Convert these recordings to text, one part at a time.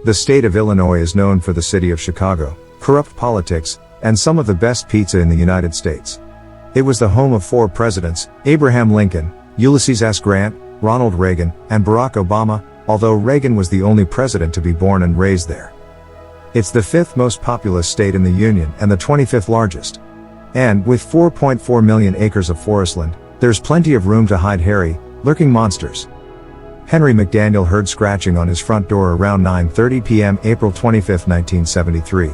The state of Illinois is known for the city of Chicago, corrupt politics, and some of the best pizza in the United States. It was the home of 4 presidents: Abraham Lincoln, Ulysses S. Grant, Ronald Reagan, and Barack Obama, although Reagan was the only president to be born and raised there. It's the 5th most populous state in the Union and the 25th largest. And, with 4.4 million acres of forestland, there's plenty of room to hide hairy, lurking monsters. Henry McDaniel heard scratching on his front door around 9:30 p.m. April 25, 1973.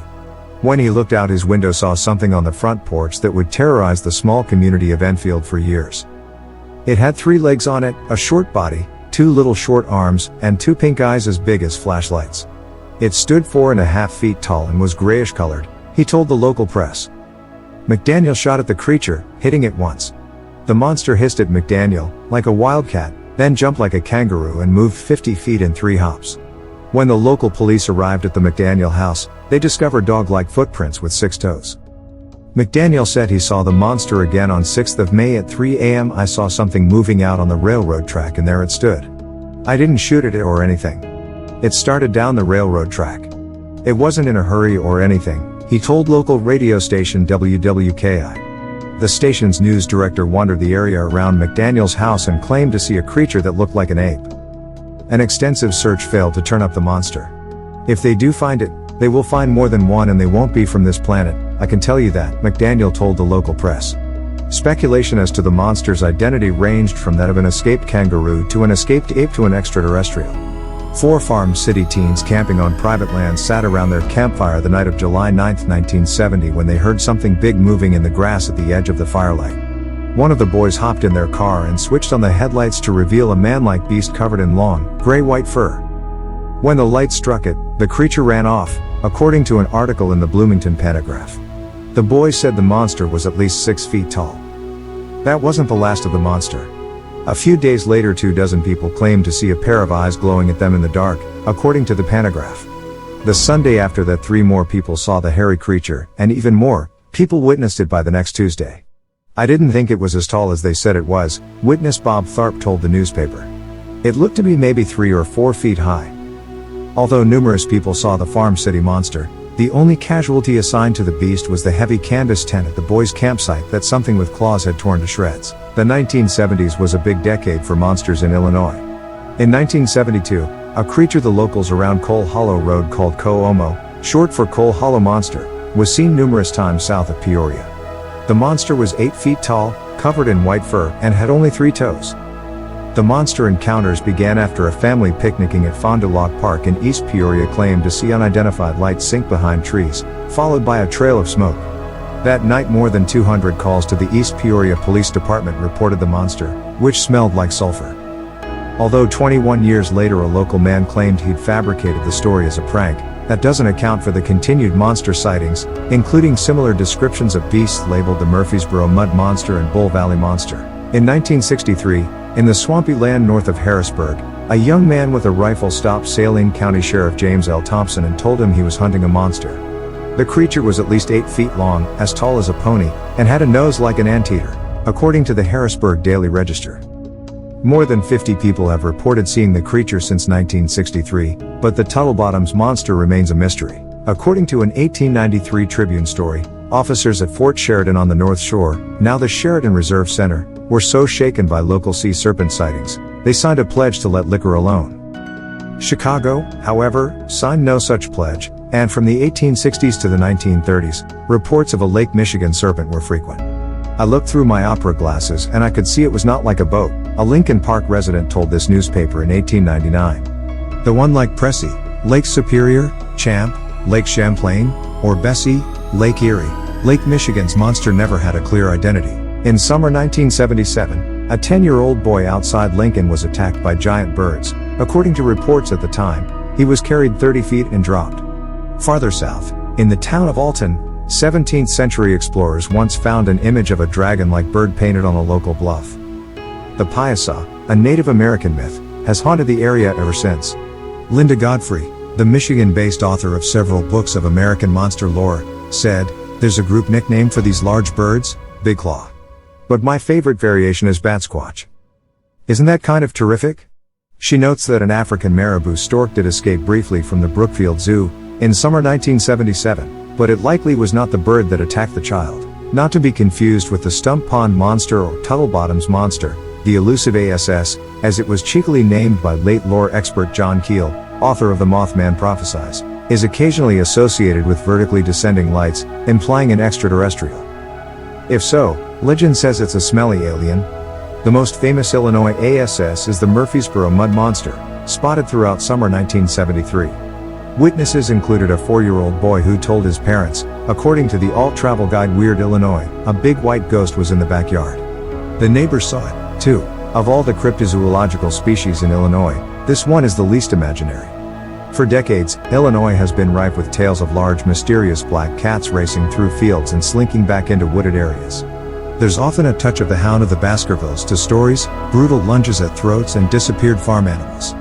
When he looked out his window, saw something on the front porch that would terrorize the small community of Enfield for years. It had 3 legs on it, a short body, 2 little short arms, and 2 pink eyes as big as flashlights. It stood 4.5 feet tall and was grayish colored, he told the local press. McDaniel shot at the creature, hitting it once. The monster hissed at McDaniel, like a wildcat, then jumped like a kangaroo and moved 50 feet in 3 hops. When the local police arrived at the McDaniel house, they discovered dog-like footprints with 6 toes. McDaniel said he saw the monster again on 6th of May at 3 a.m. I saw something moving out on the railroad track and there it stood. I didn't shoot at it or anything. It started down the railroad track. It wasn't in a hurry or anything, he told local radio station WWKI. The station's news director wandered the area around McDaniel's house and claimed to see a creature that looked like an ape. An extensive search failed to turn up the monster. If they do find it, they will find more than one and they won't be from this planet, I can tell you that, McDaniel told the local press. Speculation as to the monster's identity ranged from that of an escaped kangaroo to an escaped ape to an extraterrestrial. 4 Farm City teens camping on private land sat around their campfire the night of July 9, 1970 when they heard something big moving in the grass at the edge of the firelight. One of the boys hopped in their car and switched on the headlights to reveal a man-like beast covered in long, gray-white fur. When the light struck it, the creature ran off, according to an article in the Bloomington Panagraph. The boys said the monster was at least 6 feet tall. That wasn't the last of the monster. A few days later 24 people claimed to see a pair of eyes glowing at them in the dark, according to the Panagraph. The Sunday after that 3 more people saw the hairy creature, and even more people witnessed it by the next Tuesday. I didn't think it was as tall as they said it was, witness Bob Tharp told the newspaper. It looked to be maybe 3 or 4 feet high. Although numerous people saw the Farm City monster, the only casualty assigned to the beast was the heavy canvas tent at the boys' campsite that something with claws had torn to shreds. The 1970s was a big decade for monsters in Illinois. In 1972, a creature the locals around Coal Hollow Road called Ko-Omo, short for Coal Hollow Monster, was seen numerous times south of Peoria. The monster was 8 feet tall, covered in white fur, and had only 3 toes. The monster encounters began after a family picnicking at Fond du Lac Park in East Peoria claimed to see unidentified lights sink behind trees, followed by a trail of smoke. That night more than 200 calls to the East Peoria Police Department reported the monster, which smelled like sulfur. Although 21 years later a local man claimed he'd fabricated the story as a prank, that doesn't account for the continued monster sightings, including similar descriptions of beasts labeled the Murfreesboro Mud Monster and Bull Valley Monster. In 1963, in the swampy land north of Harrisburg, a young man with a rifle stopped Saline County Sheriff James L. Thompson and told him he was hunting a monster. The creature was at least 8 feet long, as tall as a pony, and had a nose like an anteater, according to the Harrisburg Daily Register. More than 50 people have reported seeing the creature since 1963, but the Tuttlebottoms monster remains a mystery. According to an 1893 Tribune story, officers at Fort Sheridan on the North Shore, now the Sheridan Reserve Center, were so shaken by local sea serpent sightings, they signed a pledge to let liquor alone. Chicago, however, signed no such pledge, and from the 1860s to the 1930s, reports of a Lake Michigan serpent were frequent. I looked through my opera glasses and I could see it was not like a boat, a Lincoln Park resident told this newspaper in 1899. The one like Pressy, Lake Superior, Champ, Lake Champlain, or Bessie, Lake Erie, Lake Michigan's monster never had a clear identity. In summer 1977, a 10-year-old boy outside Lincoln was attacked by giant birds. According to reports at the time, he was carried 30 feet and dropped. Farther south, in the town of Alton, 17th century explorers once found an image of a dragon-like bird painted on a local bluff. The Piasa, a Native American myth, has haunted the area ever since. Linda Godfrey, the Michigan-based author of several books of American monster lore, said, "There's a group nickname for these large birds, Big Claw. But my favorite variation is Bat Squatch. Isn't that kind of terrific?" She notes that an African marabou stork did escape briefly from the Brookfield Zoo in summer 1977, but it likely was not the bird that attacked the child. Not to be confused with the Stump Pond Monster or Tuttlebottom's Monster, the elusive ASS, as it was cheekily named by late lore expert John Keel, author of The Mothman Prophesies, is occasionally associated with vertically descending lights, implying an extraterrestrial. If so, legend says it's a smelly alien. The most famous Illinois ASS is the Murfreesboro Mud Monster, spotted throughout summer 1973. Witnesses included a 4-year-old boy who told his parents, according to the alt travel guide Weird Illinois, a big white ghost was in the backyard. The neighbors saw it, too. Of all the cryptozoological species in Illinois, this one is the least imaginary. For decades, Illinois has been rife with tales of large mysterious black cats racing through fields and slinking back into wooded areas. There's often a touch of the Hound of the Baskervilles to stories, brutal lunges at throats and disappeared farm animals.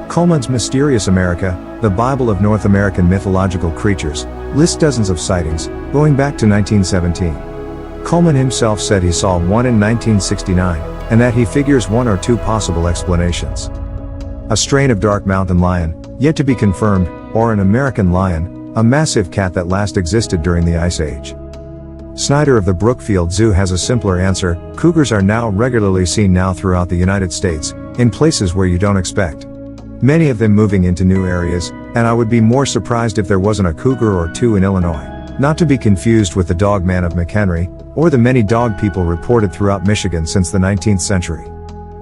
Coleman's Mysterious America, the Bible of North American mythological creatures, lists dozens of sightings, going back to 1917. Coleman himself said he saw one in 1969, and that he figures one or two possible explanations. A strain of dark mountain lion, yet to be confirmed, or an American lion, a massive cat that last existed during the Ice Age. Snyder of the Brookfield Zoo has a simpler answer: cougars are now regularly seen now throughout the United States, in places where you don't expect. Many of them moving into new areas, and I would be more surprised if there wasn't a cougar or two in Illinois. Not to be confused with the Dog Man of McHenry, or the many dog people reported throughout Michigan since the 19th century.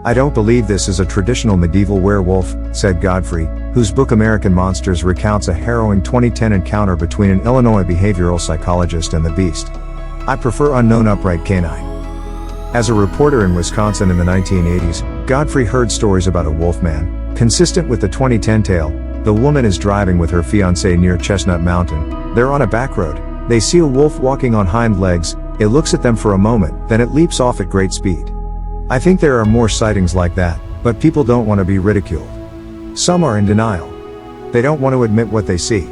I don't believe this is a traditional medieval werewolf, said Godfrey, whose book American Monsters recounts a harrowing 2010 encounter between an Illinois behavioral psychologist and the beast. I prefer unknown upright canine. As a reporter in Wisconsin in the 1980s, Godfrey heard stories about a wolfman, consistent with the 2010 tale. The woman is driving with her fiancé near Chestnut Mountain. They're on a back road. They see a wolf walking on hind legs. It looks at them for a moment, then it leaps off at great speed. I think there are more sightings like that, but people don't want to be ridiculed. Some are in denial. They don't want to admit what they see.